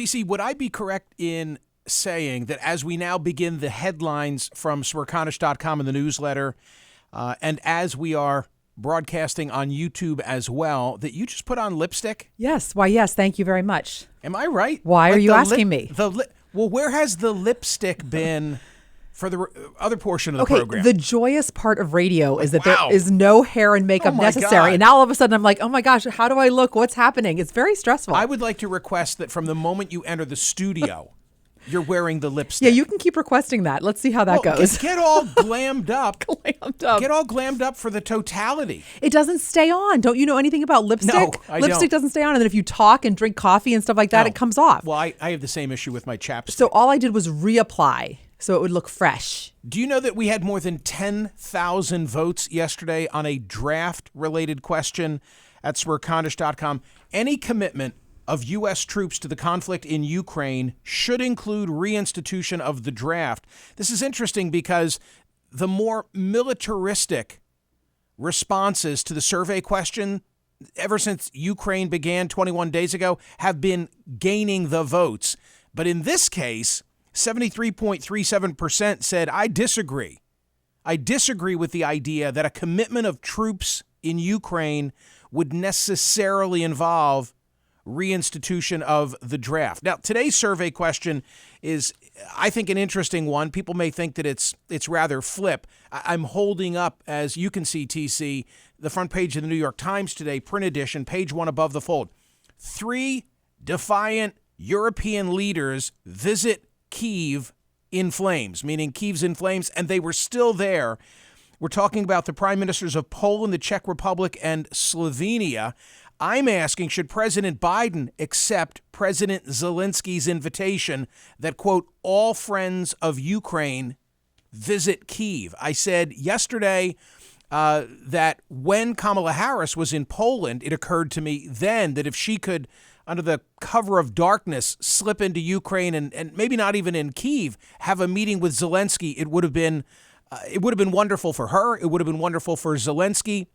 TC, would I be correct in saying that as we now begin the headlines from Smerconish.com in the newsletter, and as we are broadcasting on YouTube as well, that you just put on lipstick? Yes. Why, yes. Thank you very much. Am I right? Why are you asking me? Well, where has the lipstick been for the other portion of the program? The joyous part of radio is that there is no hair and makeup necessary. God. And now all of a sudden I'm like, oh my gosh, how do I look? What's happening? It's very stressful. I would like to request that from the moment you enter the studio, you're wearing the lipstick. Yeah, you can keep requesting that. Let's see how that goes. Get all glammed up. Get all glammed up for the totality. It doesn't stay on. Don't you know anything about lipstick? No, I Lipstick don't. doesn't stay on. And then if you talk and drink coffee and stuff like that, it comes off. Well, I have the same issue with my chapstick. So all I did was reapply so it would look fresh. Do you know that we had more than 10,000 votes yesterday on a draft-related question at Smerconish.com? Any commitment of U.S. troops to the conflict in Ukraine should include reinstitution of the draft. This is interesting because the more militaristic responses to the survey question ever since Ukraine began 21 days ago have been gaining the votes. But in this case, 73.37% said, I disagree. I disagree with the idea that a commitment of troops in Ukraine would necessarily involve reinstitution of the draft. Now, today's survey question is, I think, an interesting one. People may think that it's rather flip. I'm holding up, as you can see, TC, the front page of the New York Times today, print edition, page 1 above the fold. 3 defiant European leaders visit Kyiv in flames, meaning Kyiv's in flames, and they were still there. We're talking about the prime ministers of Poland, the Czech Republic, and Slovenia. I'm asking, should President Biden accept President Zelensky's invitation that, quote, all friends of Ukraine visit Kyiv? I said yesterday that when Kamala Harris was in Poland, it occurred to me then that if she could, under the cover of darkness, slip into Ukraine and maybe not even in Kyiv, have a meeting with Zelensky, it would have been wonderful for her. It would have been wonderful for Zelensky.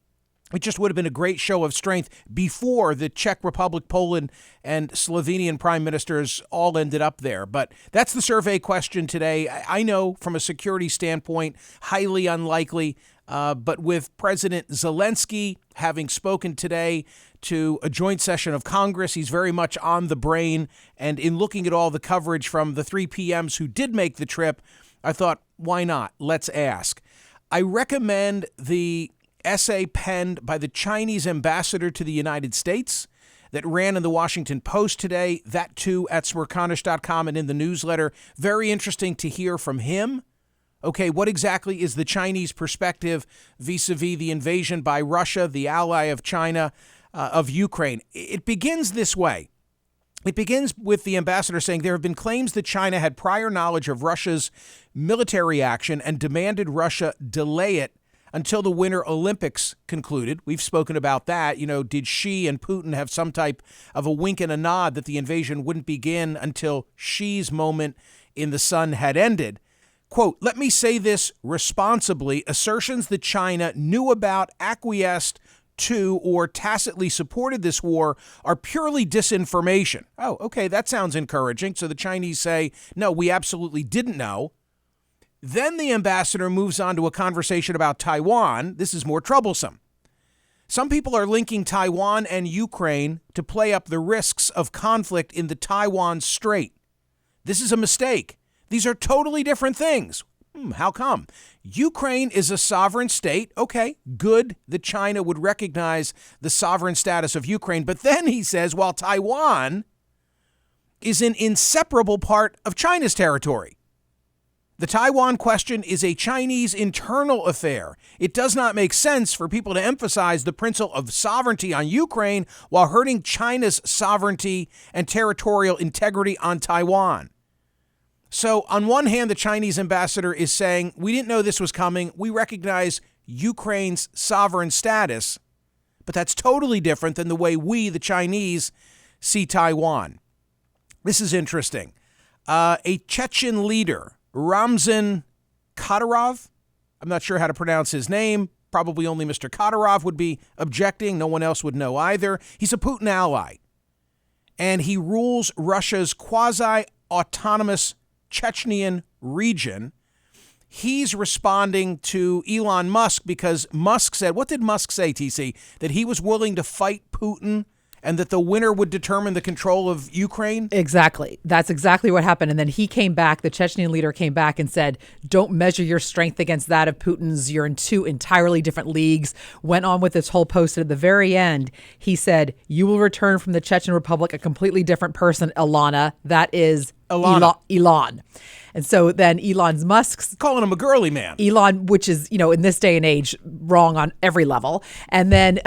It just would have been a great show of strength before the Czech Republic, Poland, and Slovenian prime ministers all ended up there. But that's the survey question today. I know from a security standpoint, highly unlikely. But with President Zelensky having spoken today to a joint session of Congress, he's very much on the brain. And in looking at all the coverage from the 3 PMs who did make the trip, I thought, why not? Let's ask. I recommend the essay penned by the Chinese ambassador to the United States that ran in the Washington Post today, that too at Smerconish.com and in the newsletter. Very interesting to hear from him. Okay, what exactly is the Chinese perspective vis-a-vis the invasion by Russia, the ally of China, of Ukraine? It begins this way. It begins with the ambassador saying there have been claims that China had prior knowledge of Russia's military action and demanded Russia delay it until the Winter Olympics concluded. We've spoken about that. You know, did Xi and Putin have some type of a wink and a nod that the invasion wouldn't begin until Xi's moment in the sun had ended? Quote, let me say this responsibly. Assertions that China knew about, acquiesced to, or tacitly supported this war are purely disinformation. Oh, okay, that sounds encouraging. So the Chinese say, no, we absolutely didn't know. Then the ambassador moves on to a conversation about Taiwan. This is more troublesome. Some people are linking Taiwan and Ukraine to play up the risks of conflict in the Taiwan Strait. This is a mistake. These are totally different things. How come? Ukraine is a sovereign state. Okay, good that China would recognize the sovereign status of Ukraine. But then he says, while Taiwan is an inseparable part of China's territory. The Taiwan question is a Chinese internal affair. It does not make sense for people to emphasize the principle of sovereignty on Ukraine while hurting China's sovereignty and territorial integrity on Taiwan. So on one hand, the Chinese ambassador is saying, we didn't know this was coming. We recognize Ukraine's sovereign status, but that's totally different than the way we, the Chinese, see Taiwan. This is interesting. A Chechen leader, Ramzan Kadyrov, I'm not sure how to pronounce his name. Probably only Mr. Kadyrov would be objecting. No one else would know either. He's a Putin ally. and he rules Russia's quasi-autonomous Chechenian region. He's responding to Elon Musk because Musk said, what did Musk say, TC? That he was willing to fight Putin and that the winner would determine the control of Ukraine? Exactly. That's exactly what happened. And then he came back, the Chechnyan leader came back and said, don't measure your strength against that of Putin's. You're in two entirely different leagues. Went on with this whole post. And at the very end, he said, you will return from the Chechen Republic a completely different person, Ilana. That is Elon. And so then Elon Musk's calling him a girly man. Elon, which is, in this day and age, wrong on every level. And then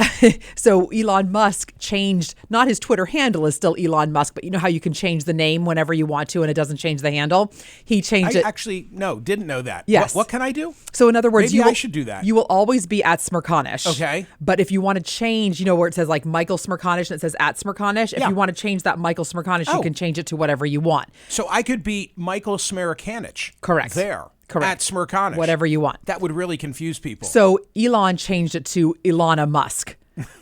so Elon Musk changed, not his Twitter handle is still Elon Musk, but you know how you can change the name whenever you want to and it doesn't change the handle? He changed it. Actually, no, didn't know that. Yes. What can I do? So in other words, I should do that. You will always be at Smerconish. Okay. But if you want to change, where it says like Michael Smerconish and it says at Smerconish, if you want to change that Michael Smerconish, you can change it to whatever you want. So I could be Michael Smerconish. Correct. There. Correct. At Smerconish. Whatever you want. That would really confuse people. So Elon changed it to Ilana Musk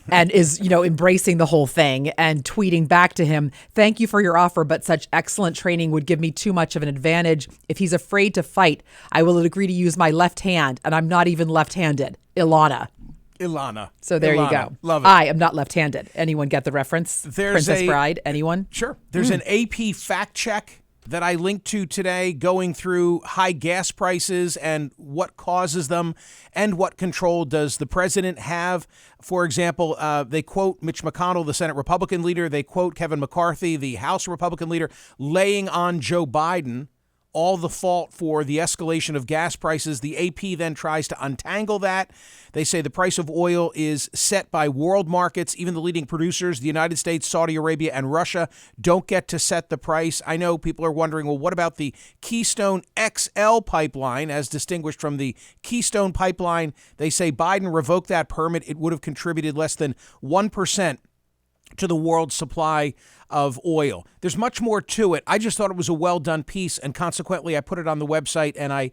and is, embracing the whole thing and tweeting back to him, thank you for your offer, but such excellent training would give me too much of an advantage. If he's afraid to fight, I will agree to use my left hand, and I'm not even left-handed. Ilana. So there you go. Love it. I am not left-handed. Anyone get the reference? Princess Bride? Anyone? Sure. There's an AP fact check that I linked to today going through high gas prices and what causes them and what control does the president have. For example, they quote Mitch McConnell, the Senate Republican leader. They quote Kevin McCarthy, the House Republican leader, laying on Joe Biden all the fault for the escalation of gas prices. The AP then tries to untangle that. They say the price of oil is set by world markets. Even the leading producers, the United States, Saudi Arabia, and Russia, don't get to set the price. I know people are wondering, well, what about the Keystone XL pipeline as distinguished from the Keystone pipeline? They say Biden revoked that permit. It would have contributed less than 1% to the world's supply of oil. There's much more to it. I just thought it was a well-done piece, and consequently, I put it on the website, and I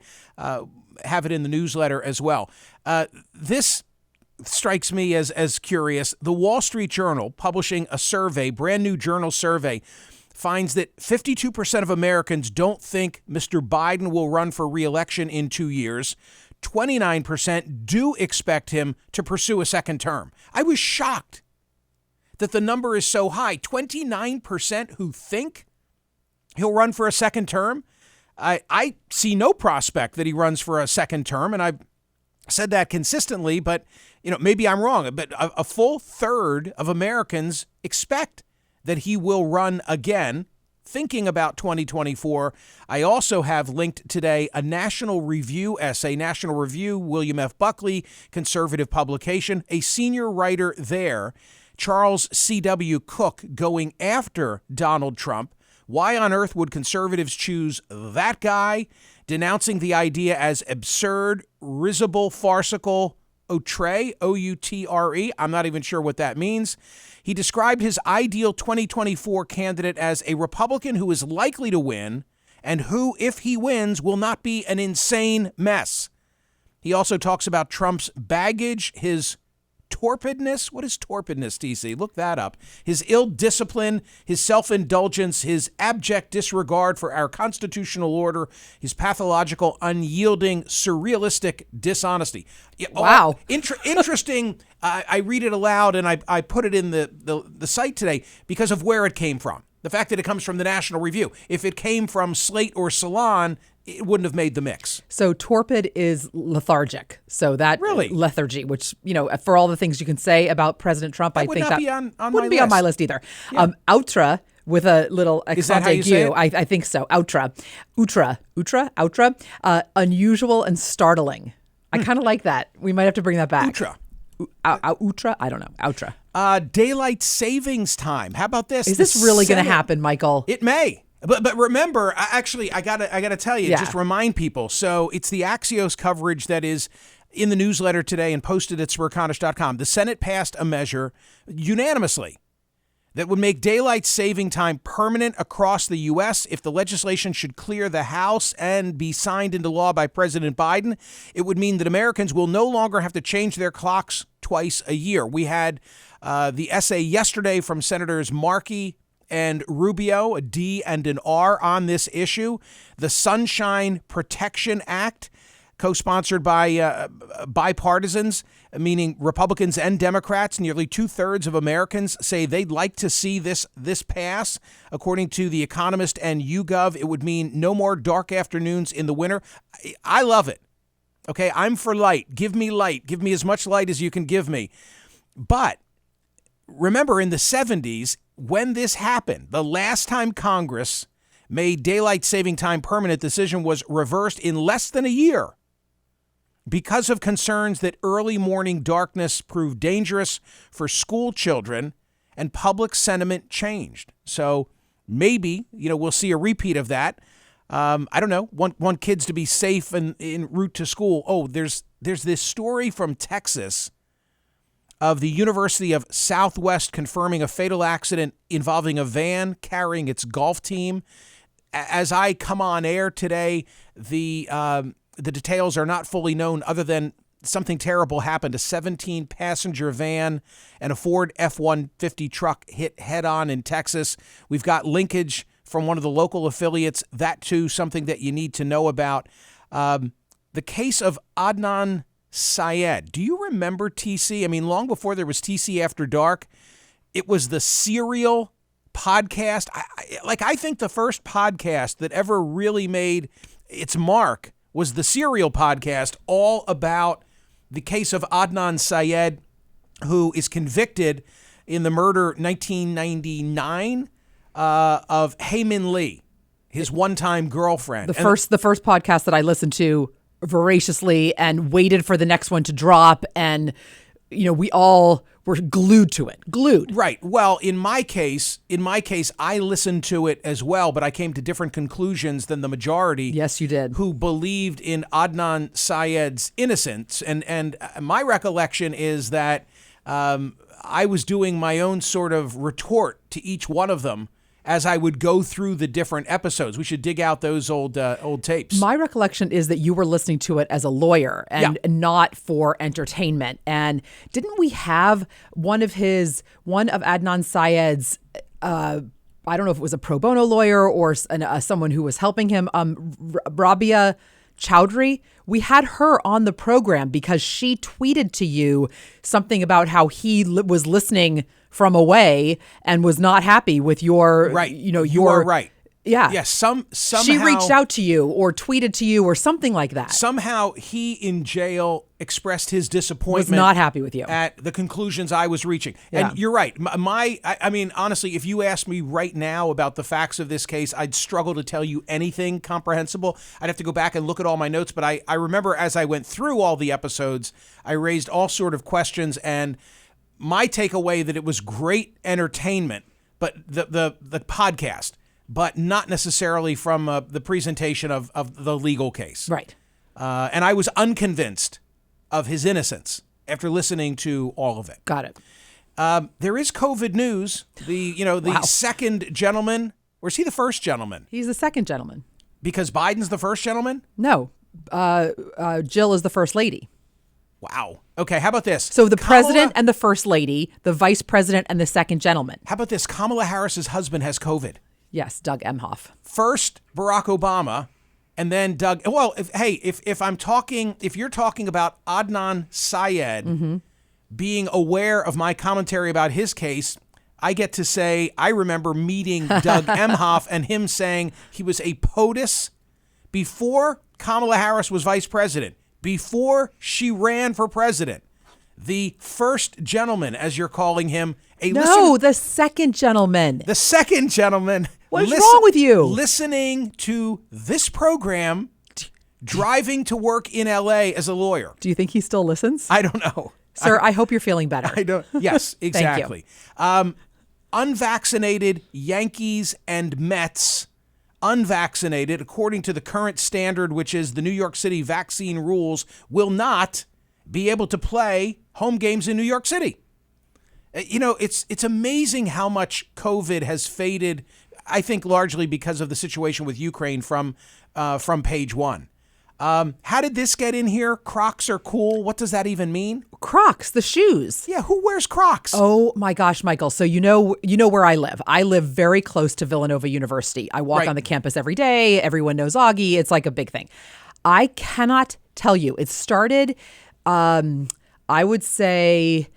have it in the newsletter as well. This strikes me as curious. The Wall Street Journal, publishing a survey, brand new journal survey, finds that 52% of Americans don't think Mr. Biden will run for re-election in 2 years. 29% do expect him to pursue a second term. I was shocked that the number is so high. 29% who think he'll run for a second term. I see no prospect that he runs for a second term, and I've said that consistently, but maybe I'm wrong. But a full third of Americans expect that he will run again, thinking about 2024. I also have linked today a National Review essay. National Review, William F. Buckley, conservative publication, a senior writer there, Charles C.W. Cook, going after Donald Trump. Why on earth would conservatives choose that guy? Denouncing the idea as absurd, risible, farcical, outre, O-U-T-R-E. I'm not even sure what that means. He described his ideal 2024 candidate as a Republican who is likely to win and who, if he wins, will not be an insane mess. He also talks about Trump's baggage, his torpidness. What is torpidness, TC? Look that up. His ill discipline, his self-indulgence, his abject disregard for our constitutional order, his pathological, unyielding, surrealistic dishonesty. Wow. Interesting. I read it aloud and I put it in the site today because of where it came from. The fact that it comes from the National Review. If it came from Slate or Salon, it wouldn't have made the mix. So torpid is lethargic. So that really lethargy, which, for all the things you can say about President Trump, I think that wouldn't be on my list either. Yeah. Outra with a little accent aigu. I think so. Outra. Unusual and startling. I kind of like that. We might have to bring that back. Outra? I don't know. Outra. Daylight savings time. How about this? Is this really going to happen, Michael? It may. But remember, actually, I gotta tell you, just remind people. So it's the Axios coverage that is in the newsletter today and posted at Smerconish.com. The Senate passed a measure unanimously that would make daylight saving time permanent across the U.S. If the legislation should clear the House and be signed into law by President Biden, it would mean that Americans will no longer have to change their clocks twice a year. We had the essay yesterday from Senators Markey, and Rubio, a D and an R on this issue. The Sunshine Protection Act, co-sponsored by bipartisans, meaning Republicans and Democrats. Nearly 2/3 of Americans say they'd like to see this pass. According to The Economist and YouGov, it would mean no more dark afternoons in the winter. I love it. Okay, I'm for light. Give me light. Give me as much light as you can give me. But remember, in the 70s, when this happened, the last time Congress made daylight saving time permanent, decision was reversed in less than a year because of concerns that early morning darkness proved dangerous for school children and public sentiment changed. So maybe, we'll see a repeat of that. I don't know, want kids to be safe en route to school. Oh, there's this story from Texas of the University of Southwest confirming a fatal accident involving a van carrying its golf team. As I come on air today, the details are not fully known other than something terrible happened. A 17-passenger van and a Ford F-150 truck hit head-on in Texas. We've got linkage from one of the local affiliates. That, too, something that you need to know about. The case of Adnan Syed. Do you remember TC? I mean, long before there was TC After Dark, it was the Serial podcast. I think the first podcast that ever really made its mark was the Serial podcast, all about the case of Adnan Syed, who is convicted in the murder 1999 of Heyman Lee, his one-time girlfriend. The first podcast that I listened to voraciously and waited for the next one to drop, and we all were glued to it. Glued. Right. Well, in my case, I listened to it as well, but I came to different conclusions than the majority. Yes, you did. Who believed in Adnan Syed's innocence. And my recollection is that I was doing my own sort of retort to each one of them as I would go through the different episodes. We should dig out those old tapes. My recollection is that you were listening to it as a lawyer and not for entertainment. And didn't we have one of Adnan Syed's, I don't know if it was a pro bono lawyer or someone who was helping him, Rabia Chowdhury? We had her on the program because she tweeted to you something about how he was listening from away and was not happy with your, right. You are right. Yeah. Yes. Somehow she reached out to you or tweeted to you or something like that. Somehow he in jail expressed his disappointment. Was not happy with you at the conclusions I was reaching. Yeah. And you're right. I mean, honestly, if you ask me right now about the facts of this case, I'd struggle to tell you anything comprehensible. I'd have to go back and look at all my notes. But I remember as I went through all the episodes, I raised all sort of questions, and my takeaway that it was great entertainment, but the podcast, but not necessarily from the presentation of the legal case. Right. And I was unconvinced of his innocence after listening to all of it. Got it. There is COVID news. The second gentleman, or is he the first gentleman? He's the second gentleman. Because Biden's the first gentleman? No. Jill is the first lady. Wow. Okay, how about this? So the president and the first lady, the vice president and the second gentleman. How about this? Kamala Harris's husband has COVID. Yes, Doug Emhoff. First Barack Obama, and then Doug. Well, if you're talking about Adnan Syed being aware of my commentary about his case, I get to say I remember meeting Doug Emhoff and him saying he was a POTUS before Kamala Harris was vice president, before she ran for president. The first gentleman, as you're calling him. The second gentleman. The second gentleman. What is wrong with you? Listening to this program, driving to work in L.A. as a lawyer. Do you think he still listens? I don't know. Sir, I hope you're feeling better. I don't. Yes, exactly. Thank you. Unvaccinated Yankees and Mets, unvaccinated, according to the current standard, which is the New York City vaccine rules, will not be able to play home games in New York City. It's amazing how much COVID has faded, I think largely because of the situation with Ukraine from page one. How did this get in here? Crocs are cool. What does that even mean? Crocs, the shoes. Yeah, who wears Crocs? Oh my gosh, Michael. So you know where I live. I live very close to Villanova University. I walk on the campus every day. Everyone knows Augie. It's like a big thing. I cannot tell you. It started, I would say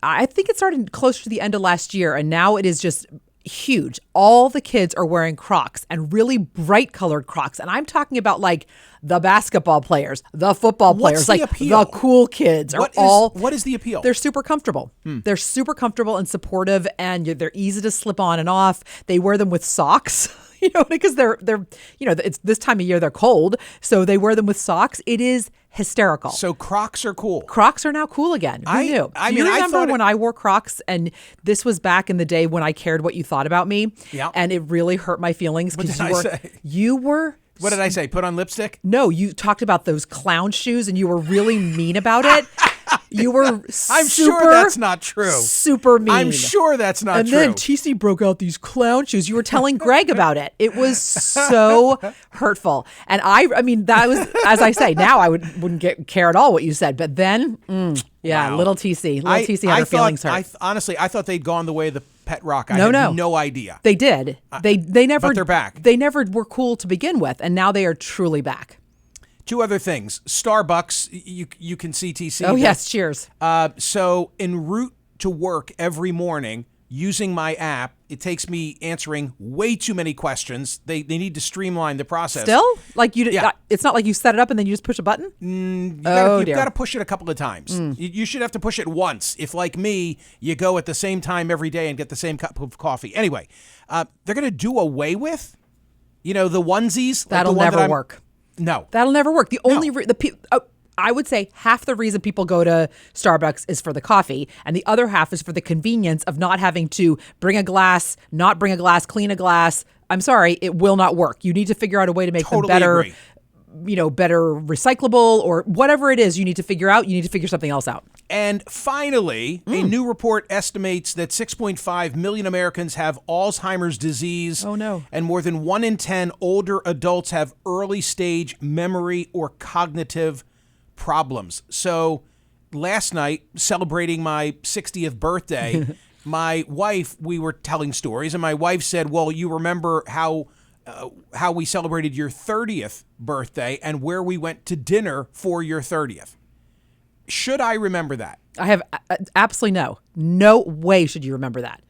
I think it started close to the end of last year, and now it is just huge. All the kids are wearing Crocs, and really bright colored Crocs. And I'm talking about like the basketball players, the football players, like appeal? The cool kids What is the appeal? They're super comfortable. They're super comfortable and supportive, and they're easy to slip on and off. They wear them with socks. Because they're it's this time of year, they're cold, so they wear them with socks. It is hysterical. So Crocs are cool. Crocs are now cool again. Who knew? Do you remember when I wore Crocs, and this was back in the day when I cared what you thought about me? Yeah. And it really hurt my feelings because you were. What did I say? Put on lipstick? No, you talked about those clown shoes, and you were really mean about it. You were I'm sure that's not true. Super mean. I'm sure that's not true. And then TC broke out these clown shoes. You were telling Greg about it. It was so hurtful. And I mean, that was, as I say, now I wouldn't care at all what you said. But then, wow. Little TC had her feelings hurt. Honestly, I thought they'd gone the way of the pet rock. I had no idea. They did. They never. But they're back. They never were cool to begin with, and now they are truly back. Two other things. Starbucks, you can see TC. Oh, yes. Cheers. So en route to work every morning using my app, it takes me answering way too many questions. They need to streamline the process. Still? Like it's not like you set it up and then you just push a button? You've got to push it a couple of times. You should have to push it once. If, like me, you go at the same time every day and get the same cup of coffee. Anyway, they're going to do away with, the onesies. That'll never work. No. That'll never work. The only I would say half the reason people go to Starbucks is for the coffee, and the other half is for the convenience of not having to bring a glass, not bring a glass, clean a glass. I'm sorry, it will not work. You need to figure out a way to make them better, better recyclable or whatever it is you need to figure out. You need to figure something else out. And finally, a new report estimates that 6.5 million Americans have Alzheimer's disease. Oh, no. And more than 1 in 10 older adults have early stage memory or cognitive problems. So last night, celebrating my 60th birthday, my wife, we were telling stories, and my wife said, well, you remember how we celebrated your 30th birthday and where we went to dinner for your 30th. Should I remember that? I have absolutely no way should you remember that.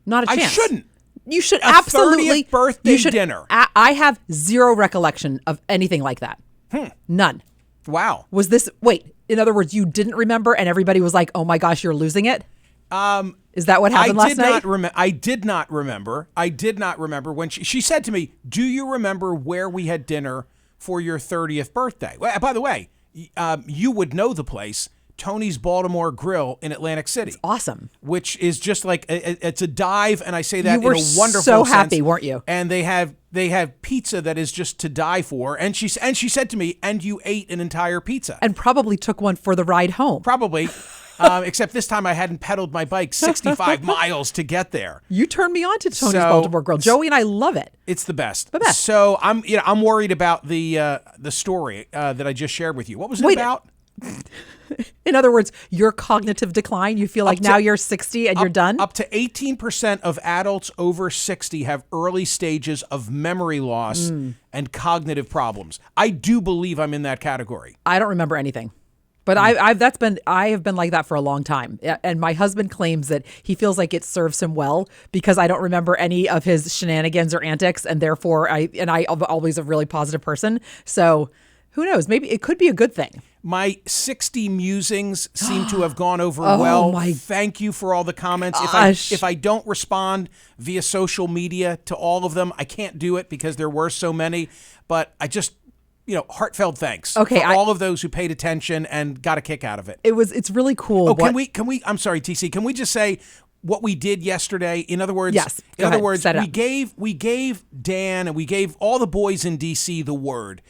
Not a chance. I shouldn't. You should absolutely. 30th birthday dinner. I have zero recollection of anything like that. None. Wow. Was this, in other words, you didn't remember and everybody was like, oh my gosh, you're losing it? Is that what happened last night? I did not remember. I did not remember when she said to me, do you remember where we had dinner for your 30th birthday? Well, by the way, you would know the place, Tony's Baltimore Grill in Atlantic City. It's awesome. Which is just like, it's a dive, and I say that in a wonderful sense. You were so happy, weren't you? And they have pizza that is just to die for. And she said to me, and you ate an entire pizza. And probably took one for the ride home. Probably. Except this time I hadn't pedaled my bike 65 miles to get there. You turned me on to Tony's Baltimore Grill. Joey and I love it. It's the best. The best. So I'm worried about the story that I just shared with you. What was it about? In other words, your cognitive decline. You feel like now you're 60 and you're done? Up to 18% of adults over 60 have early stages of memory loss and cognitive problems. I do believe I'm in that category. I don't remember anything. But I have been like that for a long time. And my husband claims that he feels like it serves him well because I don't remember any of his shenanigans or antics. And therefore, I'm always a really positive person. So who knows? Maybe it could be a good thing. My 60 musings seem to have gone over well. Thank you for all the comments. If I don't respond via social media to all of them, I can't do it because there were so many. But I just... heartfelt thanks for all of those who paid attention and got a kick out of it. It's really cool. Oh, can we, I'm sorry, TC, can we just say what we did yesterday? In other words, yes. We gave Dan and we gave all the boys in DC the word.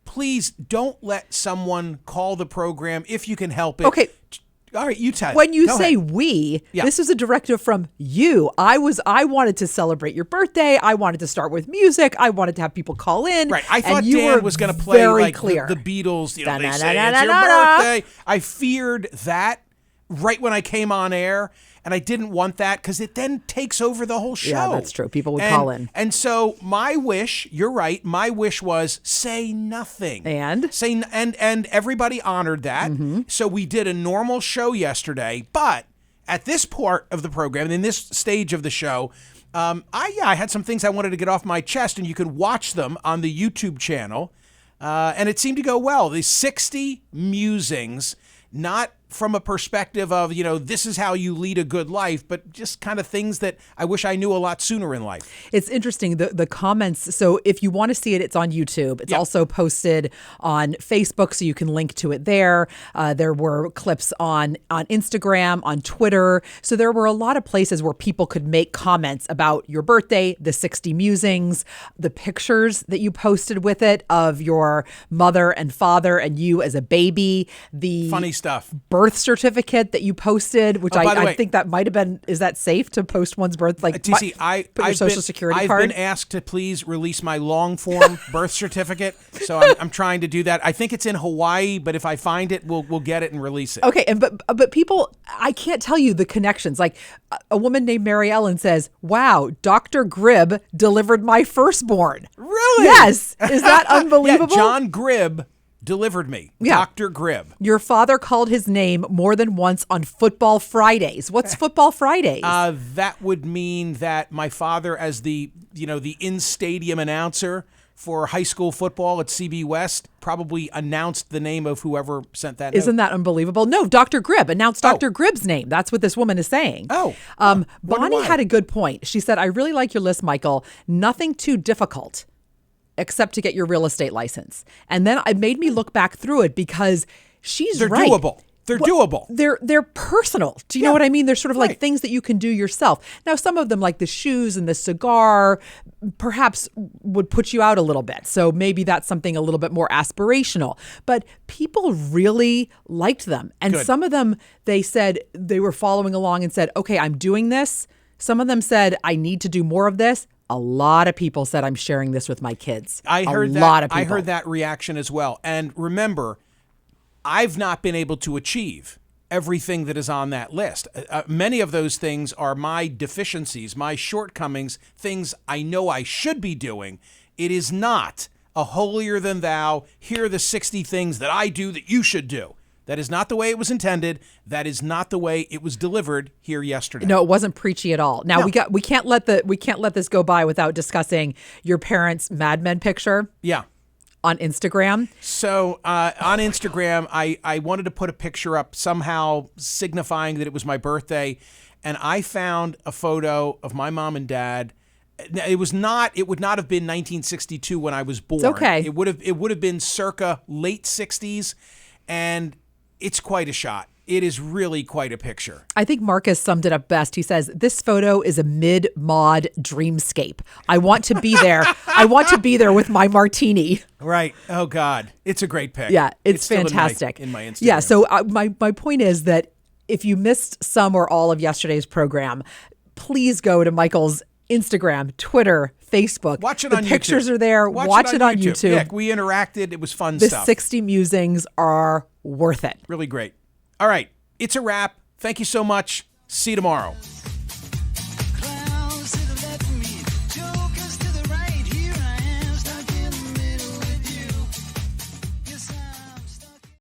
Please don't let someone call the program if you can help it. Okay. All right, you tell. When you Go say ahead. we, Yeah. this is a directive from you. I wanted to celebrate your birthday. I wanted to start with music. I wanted to have people call in. Right. I and thought you Dan were was going to play very like clear. the Beatles. You know, they say Da-na-na-na-na-na. it's your birthday. I feared that right when I came on air, and I didn't want that because it then takes over the whole show. Yeah, that's true. People would call in. And so my wish, you're right, my wish was say nothing. And everybody honored that. Mm-hmm. So we did a normal show yesterday, but at this part of the program, in this stage of the show, I had some things I wanted to get off my chest, and you could watch them on the YouTube channel. And it seemed to go well. The 60 musings, not from a perspective of, this is how you lead a good life, but just kind of things that I wish I knew a lot sooner in life. it's interesting, the comments. So if you want to see it, it's on YouTube. It's also posted on Facebook, so you can link to it there. There were clips on Instagram, on Twitter. So there were a lot of places where people could make comments about your birthday, the 60 musings, the pictures that you posted with it of your mother and father and you as a baby, the Funny stuff. birth certificate that you posted, which by the I way, think that might have been, is that safe to post one's birth? Like, TC, put your social security I've card? been asked to please release my long form birth certificate, so I'm trying to do that. I think it's in Hawaii, but if I find it, we'll get it and release it. Okay, but people, I can't tell you the connections. Like a woman named Mary Ellen says, "Wow, Dr. Gribb delivered my firstborn." Really? Yes. Is that unbelievable? Yeah, John Gribb delivered me. Yeah. Dr. Gribb. Your father called his name more than once on Football Fridays. What's Football Fridays? That would mean that my father, as the in-stadium announcer for high school football at CB West, probably announced the name of whoever sent that Isn't note. that unbelievable? No, Dr. Gribb announced Dr. Gribb's name. That's what this woman is saying. Oh. Bonnie why. had a good point. She said, "I really like your list, Michael. Nothing too difficult except to get your real estate license." And then it made me look back through it because she's They're right. doable. They're doable. They're personal. Do you know what I mean? They're sort of like Right. things that you can do yourself. Now, some of them, like the shoes and the cigar, perhaps would put you out a little bit. So maybe that's something a little bit more aspirational. But people really liked them. And Good. some of them, they said they were following along and said, "Okay, I'm doing this." Some of them said, "I need to do more of this." A lot of people said, "I'm sharing this with my kids." I heard that. Lot of people. I heard that reaction as well. And remember, I've not been able to achieve everything that is on that list. Many of those things are my deficiencies, my shortcomings, things I know I should be doing. It is not a holier than thou, here are the 60 things that I do that you should do. That is not the way it was intended. That is not the way it was delivered here yesterday. No, it wasn't preachy at all. Now No. we can't let this go by without discussing your parents' Mad Men picture Yeah. on Instagram. So on Instagram, I wanted to put a picture up somehow signifying that it was my birthday, and I found a photo of my mom and dad. It would not have been 1962 when I was born. It's okay. It would have been circa late 60s, and it's quite a shot. It is really quite a picture. I think Marcus summed it up best. He says, "This photo is a mid-mod dreamscape. I want to be there. I want to be there with my martini." Right. Oh, God. It's a great pic. Yeah, it's still fantastic. In my Instagram. Yeah, so my point is that if you missed some or all of yesterday's program, please go to Michael's Instagram, Twitter, Facebook. Watch it the on YouTube. The pictures are there. Watch it on YouTube. Yeah, we interacted. It was fun The stuff. 60 musings are worth it. Really great. All right. It's a wrap. Thank you so much. See you tomorrow.